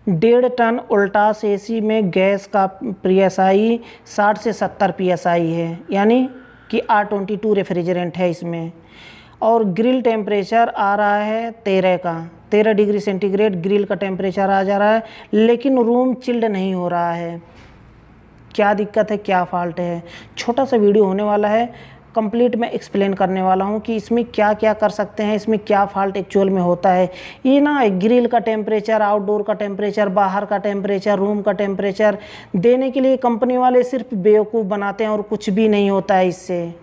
1.5 ton उल्टास AC में gas का PSI 60 से 70 पीएसआई है, यानी कि R22 रेफ्रिजरेंट है इसमें। और ग्रिल टेम्परेचर आ रहा है 13 डिग्री सेंटीग्रेड ग्रिल का टेम्परेचर आ जा रहा है, लेकिन रूम चिल्ड नहीं हो रहा है। क्या दिक्कत है, क्या फॉल्ट है? छोटा सा वीडियो होने वाला है, कंप्लीट मैं एक्सप्लेन करने वाला हूँ कि इसमें क्या क्या कर सकते हैं, इसमें क्या फॉल्ट एक्चुअल में होता है। ये ना ग्रिल का टेम्परेचर, आउटडोर का टेम्परेचर, बाहर का टेम्परेचर, रूम का टेम्परेचर देने के लिए कंपनी वाले सिर्फ बेवकूफ़ बनाते हैं और कुछ भी नहीं होता है इससे।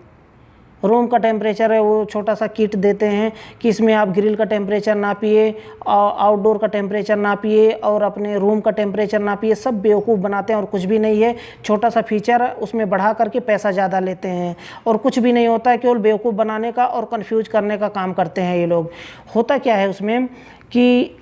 रूम का टेम्परेचर है वो छोटा सा किट देते हैं कि इसमें आप ग्रिल का टेम्परेचर नापिए, आउटडोर का टेम्परेचर नापिए और अपने रूम का टेम्परेचर नापिए। सब बेवकूफ़ बनाते हैं और कुछ भी नहीं है। छोटा सा फीचर उसमें बढ़ा करके पैसा ज़्यादा लेते हैं और कुछ भी नहीं होता है, केवल बेवकूफ़ बनाने का और कन्फ्यूज करने का काम करते हैं ये लोग। होता क्या है उसमें कि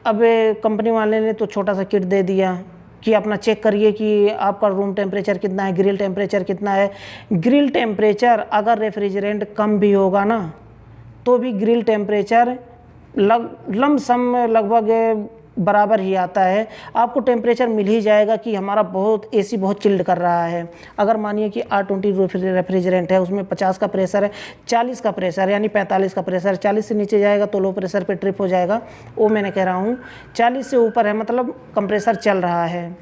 अब कंपनी वाले ने तो छोटा सा किट दे दिया कि अपना चेक करिए कि आपका रूम टेम्परेचर कितना है, ग्रिल टेम्परेचर कितना है। ग्रिल टेम्परेचर अगर रेफ्रिजरेंट कम भी होगा ना, तो भी ग्रिल टेम्परेचर लमसम लगभग बराबर ही आता है। आपको टेम्परेचर मिल ही जाएगा कि हमारा एसी बहुत चिल्ड कर रहा है। अगर मानिए कि R20 रेफ्रिजरेंट है, उसमें 50 का प्रेशर है, 40 का प्रेशर यानी 45 का प्रेशर, 40 से नीचे जाएगा तो लो प्रेशर पे ट्रिप हो जाएगा। वो मैंने कह रहा हूँ 40 से ऊपर है, मतलब कंप्रेसर चल रहा है,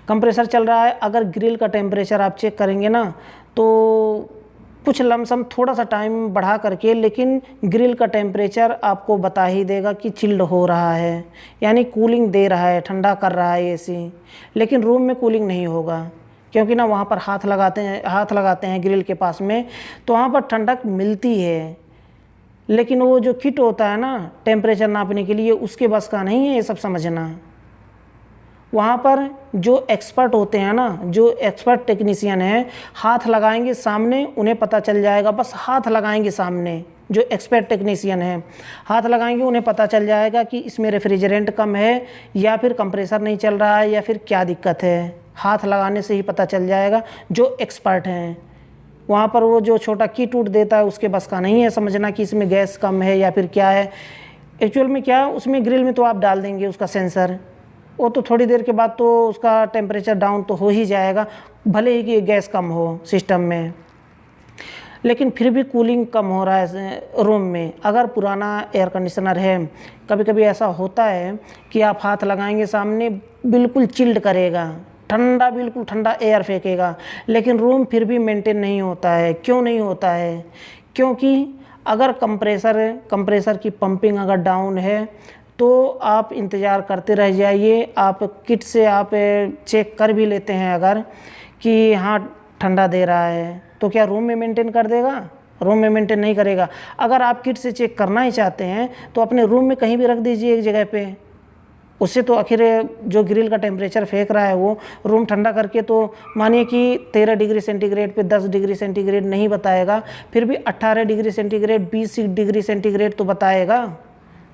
कंप्रेसर चल रहा है। अगर ग्रिल का टेम्परेचर आप चेक करेंगे ना, तो कुछ लमसम थोड़ा सा टाइम बढ़ा करके, लेकिन ग्रिल का टेम्परेचर आपको बता ही देगा कि चिल्ड हो रहा है, यानी कूलिंग दे रहा है, ठंडा कर रहा है एसी। लेकिन रूम में कूलिंग नहीं होगा, क्योंकि ना वहाँ पर हाथ लगाते हैं ग्रिल के पास में, तो वहाँ पर ठंडक मिलती है। लेकिन वो जो किट होता है ना टेम्परेचर नापने के लिए, उसके बस का नहीं है ये सब समझना। वहाँ पर जो एक्सपर्ट होते हैं ना, जो एक्सपर्ट टेक्नीशियन हैं, हाथ लगाएंगे सामने, उन्हें पता चल जाएगा। बस हाथ लगाएंगे सामने, जो एक्सपर्ट टेक्नीशियन हैं हाथ लगाएंगे, उन्हें पता चल जाएगा कि इसमें रेफ्रिजरेंट कम है या फिर कंप्रेसर नहीं चल रहा है या फिर क्या दिक्कत है। हाथ लगाने से ही पता चल जाएगा, जो एक्सपर्ट हैं। वहाँ पर वो जो छोटा किट उट देता है, उसके बस का नहीं है समझना कि इसमें गैस कम है या फिर क्या है। एक्चुअल में क्या, उसमें ग्रिल में तो आप डाल देंगे उसका सेंसर, वो तो थोड़ी देर के बाद तो उसका टेम्परेचर डाउन तो हो ही जाएगा, भले ही कि गैस कम हो सिस्टम में, लेकिन फिर भी कूलिंग कम हो रहा है रूम में। अगर पुराना एयर कंडीशनर है, कभी कभी ऐसा होता है कि आप हाथ लगाएंगे सामने, बिल्कुल चिल्ड करेगा, ठंडा, बिल्कुल ठंडा एयर फेंकेगा, लेकिन रूम फिर भी मेंटेन नहीं होता है। क्यों नहीं होता है? क्योंकि अगर कंप्रेसर की पंपिंग अगर डाउन है, तो आप इंतज़ार करते रह जाइए। आप किट से आप चेक कर भी लेते हैं अगर कि हाँ ठंडा दे रहा है, तो क्या रूम में मेंटेन कर देगा? रूम में मेंटेन नहीं करेगा। अगर आप किट से चेक करना ही चाहते हैं तो अपने रूम में कहीं भी रख दीजिए एक जगह पे। उससे तो आखिर जो ग्रिल का टेम्परेचर फेंक रहा है वो रूम ठंडा करके, तो मानिए कि 13 डिग्री सेंटीग्रेड पे 10 डिग्री सेंटीग्रेड नहीं बताएगा, फिर भी 18 डिग्री सेंटीग्रेड, 20 डिग्री सेंटीग्रेड तो बताएगा।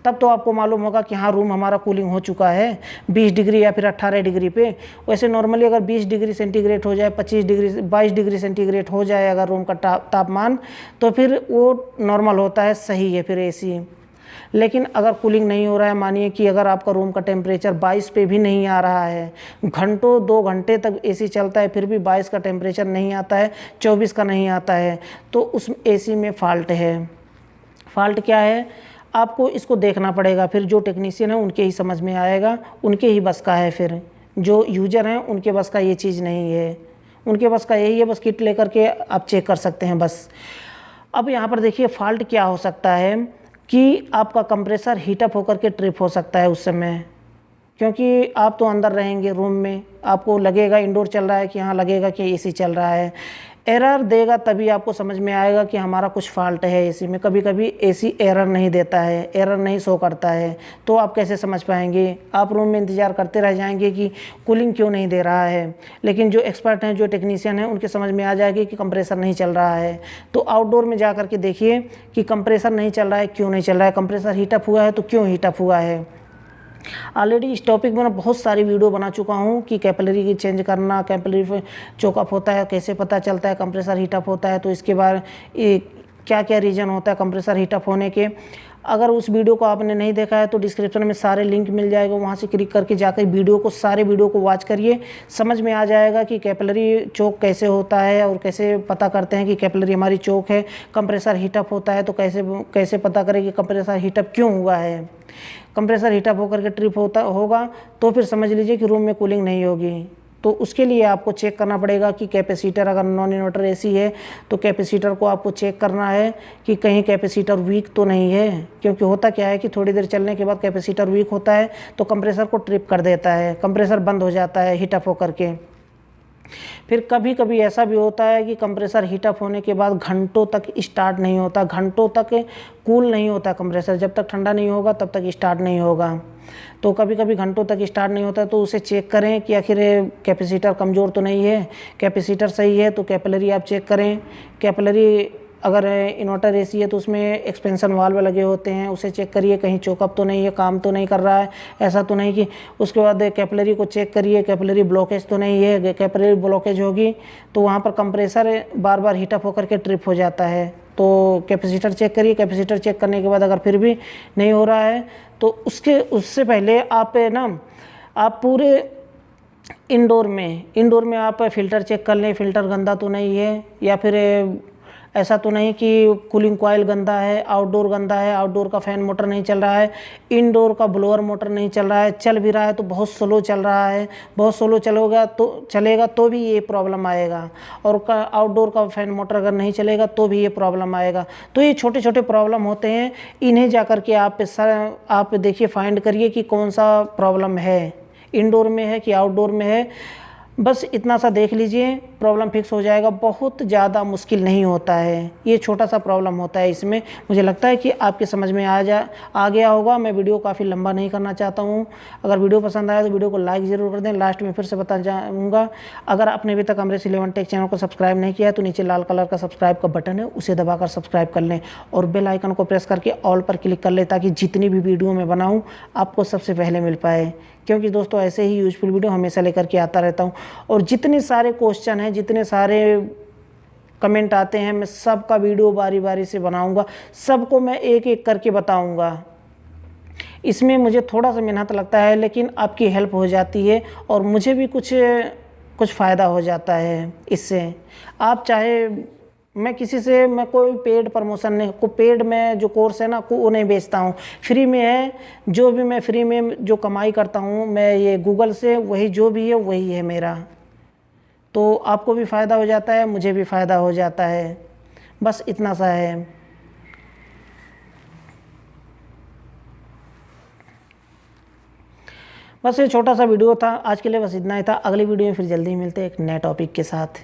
तब तो आपको मालूम होगा कि हाँ रूम हमारा कूलिंग हो चुका है 20 डिग्री या फिर 18 डिग्री पे। वैसे नॉर्मली अगर 20 डिग्री सेंटीग्रेड हो जाए, 22 डिग्री सेंटीग्रेड हो जाए अगर रूम का तापमान, तो फिर वो नॉर्मल होता है, सही है फिर एसी। लेकिन अगर कूलिंग नहीं हो रहा है, मानिए कि अगर आपका रूम का टेम्परेचर 22 पे भी नहीं आ रहा है, घंटों 2 घंटे तक एसी चलता है, फिर भी 22 का टेम्परेचर नहीं आता है, 24 का नहीं आता है, तो उस एसी में फ़ाल्ट है। फ़ाल्ट क्या है आपको इसको देखना पड़ेगा। फिर जो टेक्नीशियन है उनके ही समझ में आएगा, उनके ही बस का है। फिर जो यूजर हैं उनके बस का ये चीज़ नहीं है, उनके बस का यही है, बस किट लेकर के आप चेक कर सकते हैं बस। अब यहाँ पर देखिए फ़ाल्ट क्या हो सकता है कि आपका कंप्रेसर हीटअप होकर के ट्रिप हो सकता है उस समय, क्योंकि आप तो अंदर रहेंगे रूम में, आपको लगेगा इंडोर चल रहा है कि हाँ लगेगा कि एसी चल रहा है। एरर देगा तभी आपको समझ में आएगा कि हमारा कुछ फ़ाल्ट है एसी में। कभी कभी एसी एरर नहीं देता है, एरर नहीं शो करता है, तो आप कैसे समझ पाएंगे? आप रूम में इंतज़ार करते रह जाएंगे कि कूलिंग क्यों नहीं दे रहा है। लेकिन जो एक्सपर्ट हैं, जो टेक्नीशियन हैं, उनके समझ में आ जाएगी कि कंप्रेसर नहीं चल रहा है। तो आउटडोर में जा कर के देखिए कि कंप्रेसर नहीं चल रहा है, क्यों नहीं चल रहा है, कंप्रेसर हीटअप हुआ है तो क्यों हीटअप हुआ है। ऑलरेडी इस टॉपिक में मैं बहुत सारी वीडियो बना चुका हूँ कि कैपिलरी की चेंज करना, कैपिलरी चोकअप होता है, कैसे पता चलता है कंप्रेसर हीटअप होता है, तो इसके बाद क्या क्या रीज़न होता है कंप्रेसर हीटअप होने के। अगर उस वीडियो को आपने नहीं देखा है तो डिस्क्रिप्शन में सारे लिंक मिल जाएगा, वहाँ से क्लिक करके जाकर सारे वीडियो को वॉच करिए। समझ में आ जाएगा कि कैपिलरी चोक कैसे होता है और कैसे पता करते हैं कि कैपिलरी हमारी चोक है। कंप्रेसर हीटअप होता है तो कैसे पता करें कि कंप्रेसर हीटअप क्यों हुआ है। कंप्रेसर हीटअप होकर के ट्रिप होगा तो फिर समझ लीजिए कि रूम में कूलिंग नहीं होगी। तो उसके लिए आपको चेक करना पड़ेगा कि कैपेसिटर, अगर नॉन इन्वर्टर एसी है तो कैपेसिटर को आपको चेक करना है कि कहीं कैपेसिटर वीक तो नहीं है। क्योंकि होता क्या है कि थोड़ी देर चलने के बाद कैपेसिटर वीक होता है तो कंप्रेसर को ट्रिप कर देता है, कंप्रेसर बंद हो जाता है हीटअप होकर के। फिर कभी कभी ऐसा भी होता है कि कंप्रेसर हीटअप होने के बाद घंटों तक स्टार्ट नहीं होता, घंटों तक कूल नहीं होता कंप्रेसर। जब तक ठंडा नहीं होगा तब तक स्टार्ट नहीं होगा। तो कभी कभी घंटों तक स्टार्ट नहीं होता तो उसे चेक करें कि आखिर कैपेसिटर कमज़ोर तो नहीं है। कैपेसिटर सही है तो कैपिलरी आप चेक करें। कैपिलरी अगर इन्वर्टर एसी है तो उसमें एक्सपेंशन वाल्व लगे होते हैं, उसे चेक करिए कहीं चोकअप तो नहीं है, काम तो नहीं कर रहा है, ऐसा तो नहीं कि। उसके बाद कैपिलरी को चेक करिए, कैपिलरी ब्लॉकेज तो नहीं है। कैपिलरी ब्लॉकेज होगी तो वहाँ पर कंप्रेसर बार बार हीटअप होकर के ट्रिप हो जाता है। तो कैपेसिटर चेक करिए। कैपेसिटर चेक करने के बाद अगर फिर भी नहीं हो रहा है तो उससे पहले आप पूरे इंडोर में आप फ़िल्टर चेक कर लें, फ़िल्टर गंदा तो नहीं है, या फिर ऐसा तो नहीं कि कूलिंग कॉइल गंदा है, आउटडोर गंदा है, आउटडोर का फ़ैन मोटर नहीं चल रहा है, इनडोर का ब्लोअर मोटर नहीं चल रहा है, चल भी रहा है तो बहुत स्लो चल रहा है, बहुत स्लो चलेगा तो भी ये प्रॉब्लम आएगा। और आउटडोर का फ़ैन मोटर अगर नहीं चलेगा तो भी ये प्रॉब्लम आएगा। तो ये छोटे छोटे प्रॉब्लम होते हैं, इन्हें जा कर के आप देखिए, फाइंड करिए कि कौन सा प्रॉब्लम है, इनडोर में है कि आउटडोर में है। बस इतना सा देख लीजिए, प्रॉब्लम फिक्स हो जाएगा। बहुत ज़्यादा मुश्किल नहीं होता है, ये छोटा सा प्रॉब्लम होता है इसमें। मुझे लगता है कि आपके समझ में आ गया होगा। मैं वीडियो काफ़ी लंबा नहीं करना चाहता हूँ। अगर वीडियो पसंद आया तो वीडियो को लाइक ज़रूर कर दें। लास्ट में फिर से बता चाहूँगा, अगर आपने अभी तक अमरेश 11 टेक चैनल को सब्सक्राइब नहीं किया है तो नीचे लाल कलर का सब्सक्राइब का बटन है, उसे दबाकर सब्सक्राइब कर लें और बेल आइकन को प्रेस करके ऑल पर क्लिक कर लें, ताकि जितनी भी वीडियो मैं बनाऊँ आपको सबसे पहले मिल पाए। क्योंकि दोस्तों ऐसे ही यूजफुल वीडियो हमेशा लेकर के आता रहता हूँ। और जितने सारे क्वेश्चन हैं, जितने सारे कमेंट आते हैं, मैं सबका वीडियो बारी बारी से बनाऊंगा, सबको मैं एक एक करके बताऊंगा। इसमें मुझे थोड़ा सा मेहनत लगता है, लेकिन आपकी हेल्प हो जाती है और मुझे भी कुछ फ़ायदा हो जाता है इससे। आप चाहे मैं कोई पेड प्रमोशन नहीं, पेड में जो कोर्स है ना वो नहीं बेचता हूँ, फ्री में है। जो भी मैं फ्री में जो कमाई करता हूँ मैं ये गूगल से, वही जो भी है वही है मेरा। तो आपको भी फ़ायदा हो जाता है, मुझे भी फ़ायदा हो जाता है। बस इतना सा है। बस ये छोटा सा वीडियो था आज के लिए, बस इतना ही था। अगली वीडियो में फिर जल्दी ही मिलते हैं एक नए टॉपिक के साथ।